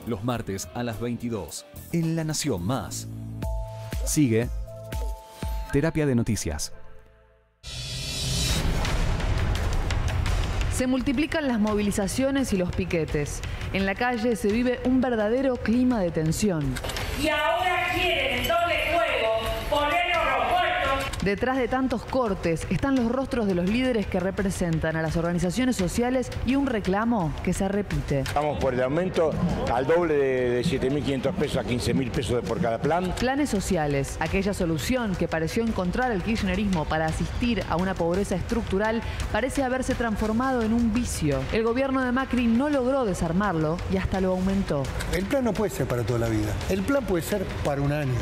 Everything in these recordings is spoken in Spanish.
Los martes a las 22. En La Nación Más. Sigue Terapia de Noticias. Se multiplican las movilizaciones y los piquetes. En la calle se vive un verdadero clima de tensión. Y ahora quieren el doble juego, ponernos los muertos. Detrás de tantos cortes están los rostros de los líderes que representan a las organizaciones sociales y un reclamo que se repite. Estamos por el aumento al doble de 7.500 pesos a 15.000 pesos por cada plan. Planes sociales, aquella solución que pareció encontrar el kirchnerismo para asistir a una pobreza estructural, parece haberse transformado en un vicio. El gobierno de Macri no logró desarmarlo y hasta lo aumentó. El plan no puede ser para toda la vida. El plan puede ser para un año.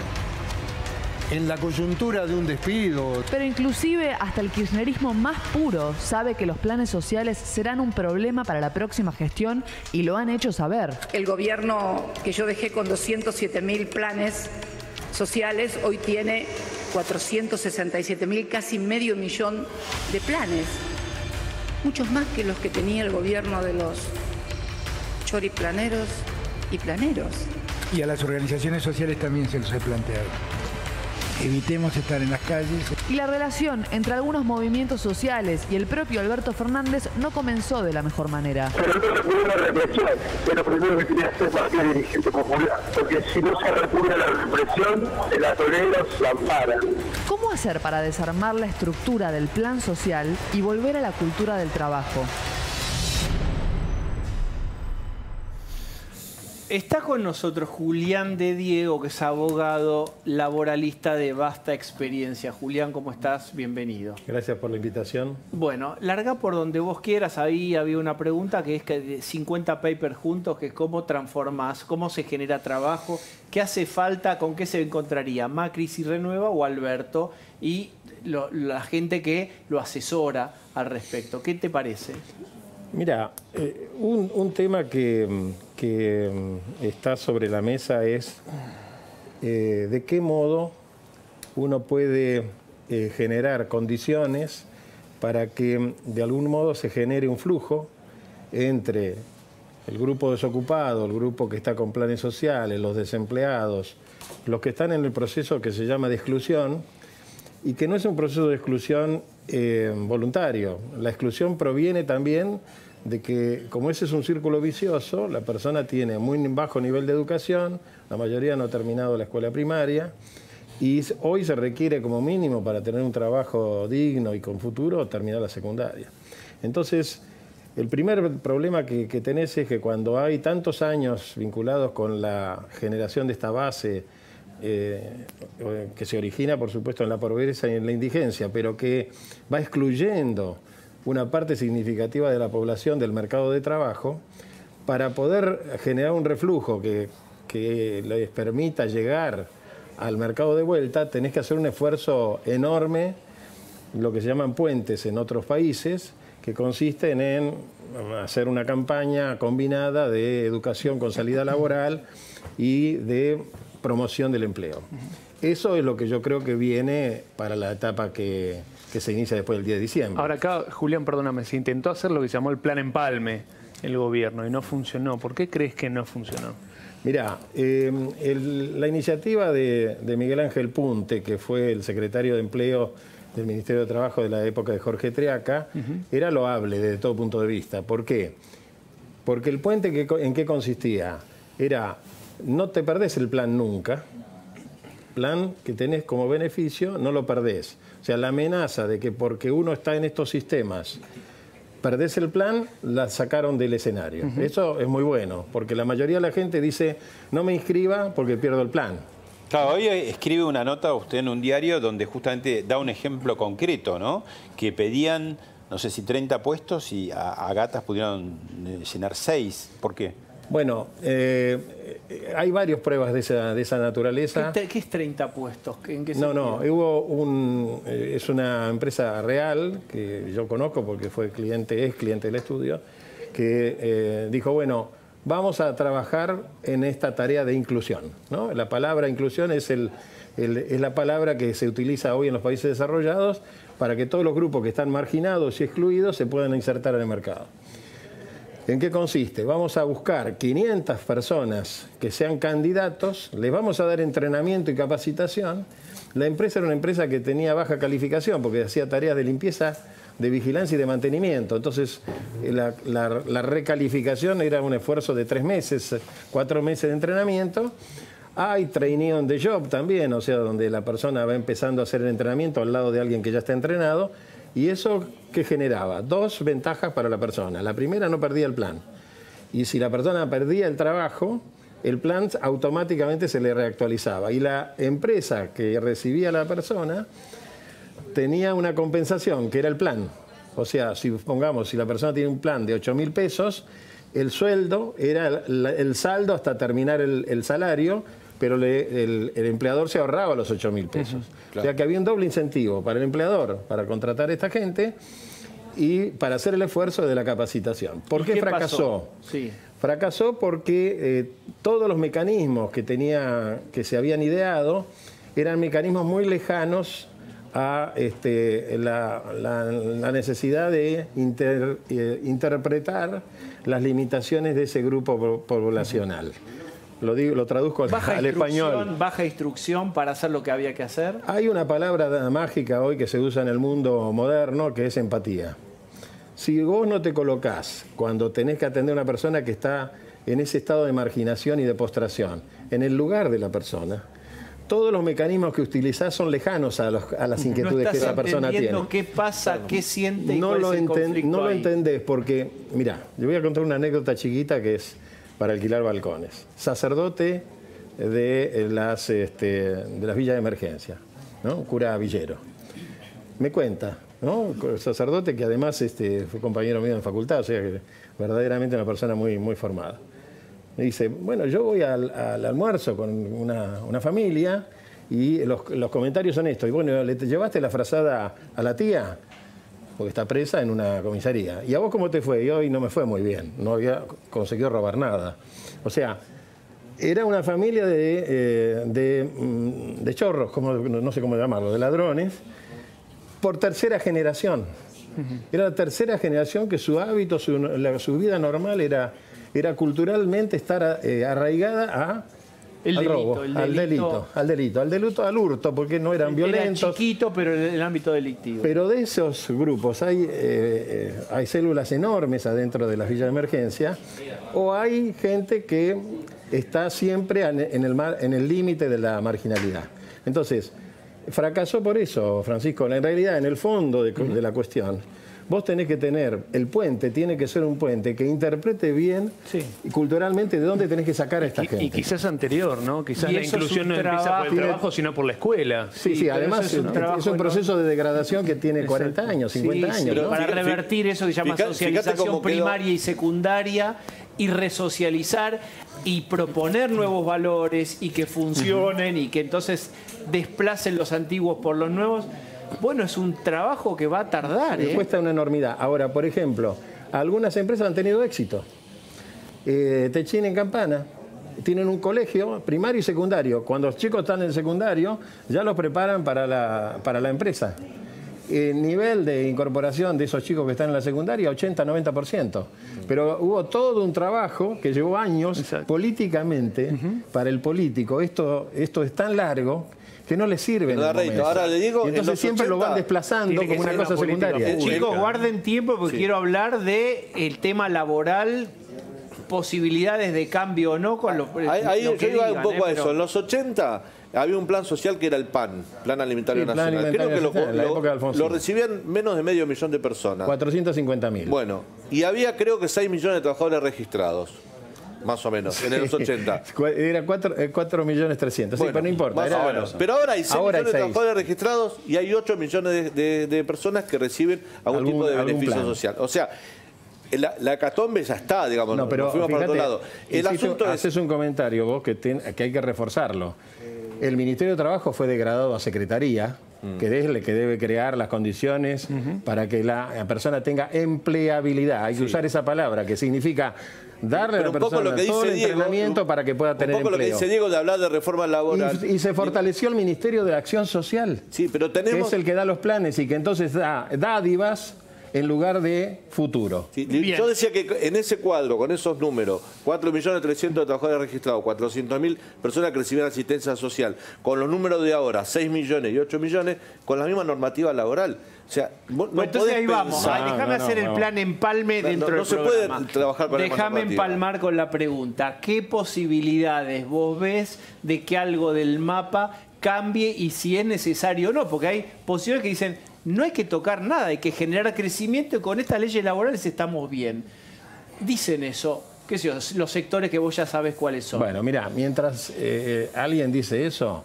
En la coyuntura de un despido. Pero inclusive hasta el kirchnerismo más puro sabe que los planes sociales serán un problema para la próxima gestión y lo han hecho saber. El gobierno que yo dejé con 207.000 planes sociales hoy tiene 467.000, casi medio millón de planes. Muchos más que los que tenía el gobierno de los choriplaneros y planeros. Y a las organizaciones sociales también se los he planteado. Evitemos estar en las calles. Y la relación entre algunos movimientos sociales y el propio Alberto Fernández no comenzó de la mejor manera. Pero no recurre a la represión, es lo primero que quería hacer Macri, dirigente popular, porque si no se recurre a la represión, el atorero se ampara. ¿Cómo hacer para desarmar la estructura del plan social y volver a la cultura del trabajo? Está con nosotros Julián de Diego, que es abogado laboralista de vasta experiencia. Julián, ¿cómo estás? Bienvenido. Gracias por la invitación. Bueno, larga por donde vos quieras. Ahí había una pregunta que es que de 50 papers juntos, que es cómo transformás, cómo se genera trabajo, qué hace falta, con qué se encontraría Macri si renueva o Alberto y la gente que lo asesora al respecto. ¿Qué te parece? Mira, un tema que está sobre la mesa es de qué modo uno puede generar condiciones para que de algún modo se genere un flujo entre el grupo desocupado, el grupo que está con planes sociales, los desempleados, los que están en el proceso que se llama de exclusión, y que no es un proceso de exclusión voluntario. La exclusión proviene también de que, como ese es un círculo vicioso, la persona tiene muy bajo nivel de educación, la mayoría no ha terminado la escuela primaria, y hoy se requiere como mínimo para tener un trabajo digno y con futuro terminar la secundaria. Entonces, el primer problema que tenés es que cuando hay tantos años vinculados con la generación de esta base, que se origina, por supuesto, en la pobreza y en la indigencia, pero que va excluyendo una parte significativa de la población del mercado de trabajo, para poder generar un reflujo que les permita llegar al mercado de vuelta, tenés que hacer un esfuerzo enorme, lo que se llaman puentes en otros países, que consisten en hacer una campaña combinada de educación con salida laboral y de promoción del empleo. Eso es lo que yo creo que viene para la etapa que se inicia después del 10 de diciembre. Ahora acá, Julián, perdóname, se intentó hacer lo que se llamó el Plan Empalme, el gobierno, y no funcionó. ¿Por qué crees que no funcionó? Mirá, la iniciativa de Miguel Ángel Punte, que fue el secretario de Empleo del Ministerio de Trabajo de la época de Jorge Triaca, era loable desde todo punto de vista. ¿Por qué? Porque el puente, ¿en qué consistía? Era, no te perdés el plan nunca, plan que tenés como beneficio, no lo perdés. O sea, la amenaza de que porque uno está en estos sistemas perdés el plan, la sacaron del escenario. Eso es muy bueno, porque la mayoría de la gente dice, no me inscriba porque pierdo el plan. Claro, hoy escribe una nota usted en un diario donde justamente da un ejemplo concreto, ¿no? Que pedían, no sé si 30 puestos y a gatas pudieron llenar 6. ¿Por qué? Bueno, hay varias pruebas de esa naturaleza. ¿Qué es 30 puestos? ¿En qué no, es una empresa real que yo conozco porque es cliente del estudio, que dijo, bueno, vamos a trabajar en esta tarea de inclusión, ¿no? La palabra inclusión es la palabra que se utiliza hoy en los países desarrollados para que todos los grupos que están marginados y excluidos se puedan insertar en el mercado. ¿En qué consiste? Vamos a buscar 500 personas que sean candidatos, les vamos a dar entrenamiento y capacitación. La empresa era una empresa que tenía baja calificación porque hacía tareas de limpieza, de vigilancia y de mantenimiento. Entonces, la recalificación era un esfuerzo de 3 meses, 4 meses de entrenamiento. Hay trainee on the job también, o sea, donde la persona va empezando a hacer el entrenamiento al lado de alguien que ya está entrenado. ¿Y eso qué generaba? 2 ventajas para la persona. La primera, no perdía el plan. Y si la persona perdía el trabajo, el plan automáticamente se le reactualizaba. Y la empresa que recibía a la persona tenía una compensación, que era el plan. O sea, si la persona tiene un plan de 8.000 pesos, el sueldo era el saldo hasta terminar el salario, pero el empleador se ahorraba los 8.000 pesos. Claro. O sea que había un doble incentivo para el empleador, para contratar a esta gente y para hacer el esfuerzo de la capacitación. ¿Por qué fracasó? Sí. Fracasó porque todos los mecanismos que se habían ideado eran mecanismos muy lejanos a la necesidad de interpretar las limitaciones de ese grupo poblacional. Lo traduzco al español. Baja instrucción para hacer lo que había que hacer. Hay una palabra mágica hoy que se usa en el mundo moderno que es empatía. Si vos no te colocás cuando tenés que atender a una persona que está en ese estado de marginación y de postración, en el lugar de la persona, todos los mecanismos que utilizás son lejanos a las inquietudes que esa persona tiene. ¿Qué pasa? ¿Qué siente? No lo entendés porque, mirá, yo voy a contar una anécdota chiquita que es para alquilar balcones. Sacerdote de las villas de emergencia, ¿no? Cura Villero. Me cuenta, ¿no? Sacerdote que además fue compañero mío en facultad, o sea que verdaderamente una persona muy, muy formada. Me dice, bueno, yo voy al almuerzo con una familia y los comentarios son estos. Y bueno, ¿le llevaste la frazada a la tía? Porque está presa en una comisaría. ¿Y a vos cómo te fue? Y hoy no me fue muy bien, no había conseguido robar nada. O sea, era una familia de chorros, no sé cómo llamarlo, de ladrones, por tercera generación. Era la tercera generación que su hábito, su vida normal era culturalmente estar arraigada al delito, al hurto, porque no eran violentos. Era chiquito, pero en el ámbito delictivo. Pero de esos grupos hay células enormes adentro de las villas de emergencia, o hay gente que está siempre en el límite de la marginalidad. Entonces, fracasó por eso, Francisco. En realidad, en el fondo de la cuestión, vos tenés que tener, el puente tiene que ser un puente que interprete bien culturalmente de dónde tenés que sacar a esta gente. Y quizás anterior, ¿no? Quizás la inclusión no empieza por el trabajo, sino por la escuela. Sí, además es un proceso de degradación que tiene 40 años, 50 años. ¿no? Para revertir eso que se llama socialización primaria y secundaria y resocializar y proponer nuevos valores y que funcionen y que entonces desplacen los antiguos por los nuevos. Bueno, es un trabajo que va a tardar. Cuesta una enormidad. Ahora, por ejemplo, algunas empresas han tenido éxito. Techín en Campana tienen un colegio primario y secundario. Cuando los chicos están en el secundario, ya los preparan para la empresa. El nivel de incorporación de esos chicos que están en la secundaria, 80-90%. Pero hubo todo un trabajo que llevó años políticamente para el político. Esto es tan largo que no le sirve. Ahora le digo, y entonces siempre lo van desplazando como una cosa secundaria. Chicos, guarden tiempo porque quiero hablar del tema laboral, posibilidades de cambio o no con los... Ahí yo iba un poco a eso. En los 80 había un plan social que era el PAN, Plan Alimentario Nacional. Creo que lo recibían menos de 500.000 de personas. 450.000. Bueno, y había creo que 6 millones de trabajadores registrados. Más o menos, en los 80. Era 4.300.000, sí, pero no importa. Más o menos. Pero ahora hay 6 millones de trabajadores registrados y hay 8 millones de personas que reciben algún tipo de beneficio social. O sea, la hecatombe ya está, digamos, no, pero nos fuimos fíjate, para otro lado. El asunto haces un comentario vos que hay que reforzarlo. El Ministerio de Trabajo fue degradado a Secretaría, que es el que debe crear las condiciones para que la persona tenga empleabilidad. Hay que usar esa palabra, que significa darle a la persona todo el entrenamiento para que pueda tener empleo. Un poco lo que dice Diego de hablar de reforma laboral. Y se fortaleció el Ministerio de la Acción Social, pero tenemos... que es el que da los planes y que entonces da dádivas en lugar de futuro. Sí, yo decía que en ese cuadro, con esos números, 4.300.000 de trabajadores registrados, 400.000 personas que recibían asistencia social, con los números de ahora, 6 millones y 8 millones, con la misma normativa laboral. O sea, no entonces ahí vamos. Déjame hacer el plan empalme dentro del programa. No se puede trabajar con la Déjame empalmar con la pregunta. ¿Qué posibilidades vos ves de que algo del mapa cambie y si es necesario o no? Porque hay posibilidades que dicen, no hay que tocar nada, hay que generar crecimiento y con estas leyes laborales estamos bien. Dicen eso. ¿Qué sé yo? Los sectores que vos ya sabes cuáles son. Bueno, mira, mientras alguien dice eso,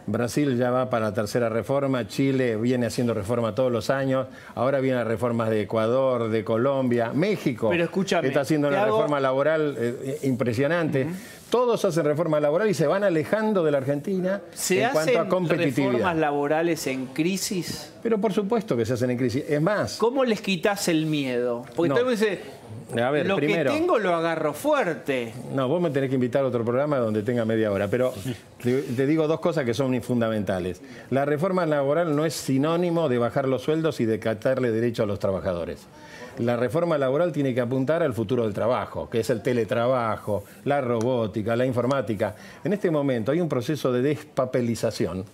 Brasil ya va para la tercera reforma, Chile viene haciendo reforma todos los años, ahora vienen las reformas de Ecuador, de Colombia, México está haciendo una reforma laboral impresionante. Todos hacen reforma laboral y se van alejando de la Argentina en cuanto a competitividad. ¿Se hacen reformas laborales en crisis? Pero por supuesto que se hacen en crisis. Es más... ¿Cómo les quitas el miedo? Porque todo dice... A ver, lo primero, que tengo lo agarro fuerte. No, vos me tenés que invitar a otro programa donde tenga media hora, pero te digo dos cosas que son fundamentales. La reforma laboral no es sinónimo de bajar los sueldos y de quitarle derecho a los trabajadores. La reforma laboral tiene que apuntar al futuro del trabajo, que es el teletrabajo, la robótica, la informática. En este momento hay un proceso de despapelización,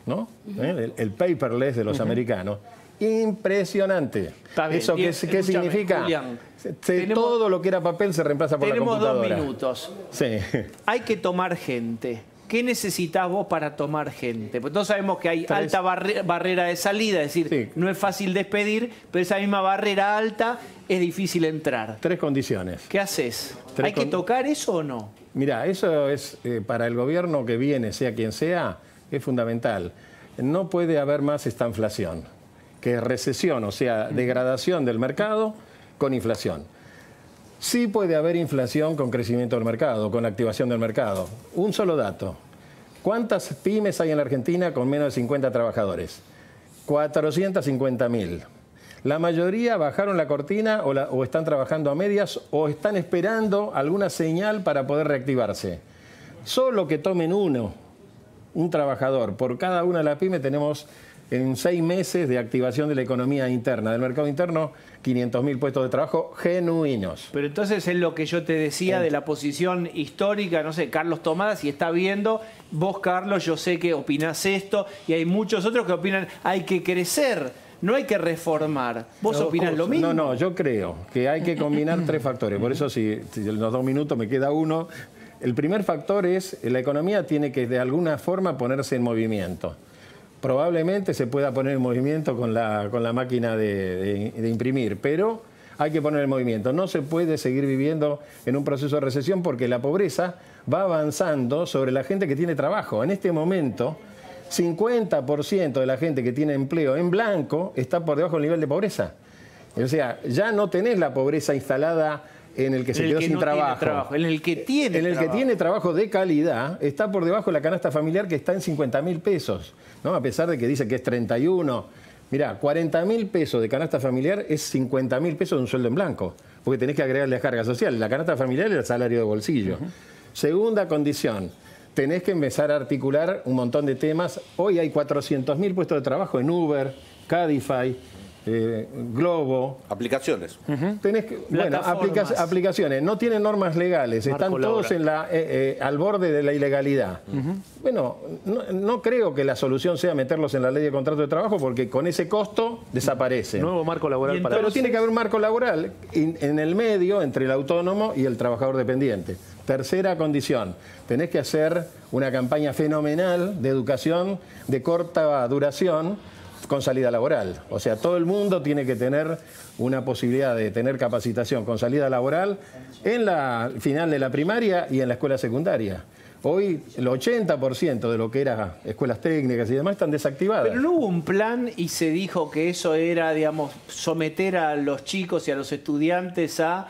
¿no? El paperless de los americanos. Impresionante. Bien, ¿Eso qué significa? Julián, todo lo que era papel se reemplaza por la computadora. Tenemos 2 minutos. Sí. Hay que tomar gente. ¿Qué necesitas vos para tomar gente? Porque todos sabemos que hay alta barrera de salida, es decir, no es fácil despedir, pero esa misma barrera alta es difícil entrar. 3 condiciones. ¿Qué haces? ¿Hay que tocar eso o no? Mirá, eso es para el gobierno que viene, sea quien sea, es fundamental. No puede haber más esta inflación, que es recesión, o sea, degradación del mercado con inflación. Sí puede haber inflación con crecimiento del mercado, con activación del mercado. Un solo dato. ¿Cuántas pymes hay en la Argentina con menos de 50 trabajadores? 450.000. La mayoría bajaron la cortina o están trabajando a medias o están esperando alguna señal para poder reactivarse. Solo que tomen un trabajador por cada una de las pymes tenemos en 6 meses de activación de la economía interna, del mercado interno, 500.000 puestos de trabajo genuinos. Pero entonces es lo que yo te decía de la posición histórica, no sé, Carlos Tomada, si está viendo, vos Carlos, yo sé que opinás esto, y hay muchos otros que opinan, hay que crecer, no hay que reformar. ¿Vos opinás lo mismo? No, yo creo que hay que combinar 3 factores, por eso si en los 2 minutos me queda uno. El primer factor es, la economía tiene que de alguna forma ponerse en movimiento. Probablemente se pueda poner en movimiento con la máquina de imprimir, pero hay que poner en movimiento. No se puede seguir viviendo en un proceso de recesión porque la pobreza va avanzando sobre la gente que tiene trabajo. En este momento, 50% de la gente que tiene empleo en blanco está por debajo del nivel de pobreza. O sea, ya no tenés la pobreza instalada en el que se quedó sin trabajo. En el que tiene trabajo. Que tiene trabajo de calidad, está por debajo de la canasta familiar que está en 50.000 pesos, ¿no? A pesar de que dice que es 31. Mirá, 40.000 pesos de canasta familiar es 50.000 pesos de un sueldo en blanco, porque tenés que agregarle carga social. La canasta familiar es el salario de bolsillo. Segunda condición, tenés que empezar a articular un montón de temas. Hoy hay 400.000 puestos de trabajo en Uber, Cadify, Globo. Aplicaciones. Tenés que, bueno, aplicaciones. No tienen normas legales, están todos al borde de la ilegalidad. Bueno, no creo que la solución sea meterlos en la ley de contrato de trabajo porque con ese costo desaparecen. Nuevo marco laboral para Pero tiene que haber un marco laboral en el medio entre el autónomo y el trabajador dependiente. Tercera condición, tenés que hacer una campaña fenomenal de educación de corta duración con salida laboral. O sea, todo el mundo tiene que tener una posibilidad de tener capacitación con salida laboral en la final de la primaria y en la escuela secundaria. Hoy el 80% de lo que era escuelas técnicas y demás están desactivadas. Pero no hubo un plan y se dijo que eso era, digamos, someter a los chicos y a los estudiantes a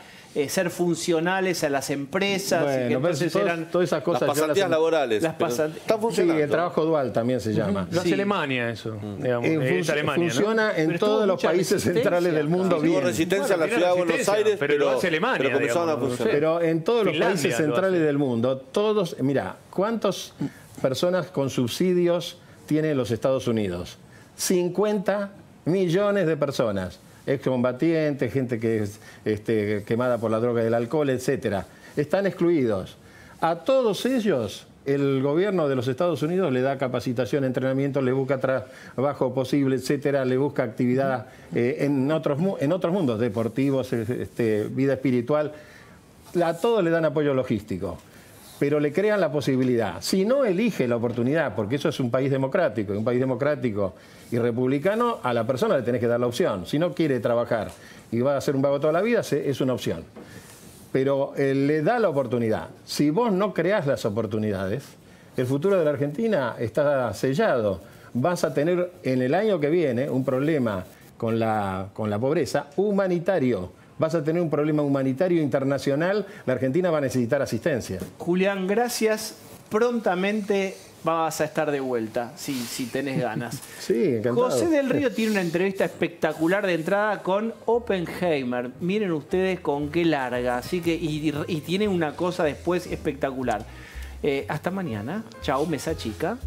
ser funcionales a las empresas. Bueno, y que entonces eran todas esas cosas. Las pasantías laborales. Están funcionando. Sí, el trabajo dual también se llama. Lo hace Alemania eso. Digamos, Alemania, funciona, ¿no? En todos los países centrales del mundo bien. Hubo resistencia en la ciudad de Buenos Aires, pero lo hace Alemania. Pero comenzaron a funcionar. Pero en todos los países centrales del mundo, todos, mira, ¿cuántas personas con subsidios tienen los Estados Unidos? 50 millones de personas. excombatientes, gente que es quemada por la droga y el alcohol, etcétera. Están excluidos. A todos ellos, el gobierno de los Estados Unidos le da capacitación, entrenamiento, le busca trabajo posible, etcétera, le busca actividad en otros mundos, deportivos, vida espiritual. A todos le dan apoyo logístico, pero le crean la posibilidad. Si no elige la oportunidad, porque eso es un país democrático, y republicano, a la persona le tenés que dar la opción. Si no quiere trabajar y va a ser un vago toda la vida, es una opción. Pero le da la oportunidad. Si vos no creás las oportunidades, el futuro de la Argentina está sellado. Vas a tener en el año que viene un problema con la pobreza humanitario. Vas a tener un problema humanitario internacional. La Argentina va a necesitar asistencia. Julián, gracias. Prontamente vas a estar de vuelta, si tenés ganas. Sí, encantado. José del Río tiene una entrevista espectacular de entrada con Oppenheimer. Miren ustedes con qué larga. Así que, y tiene una cosa después espectacular. Hasta mañana. Chao, Mesa Chica.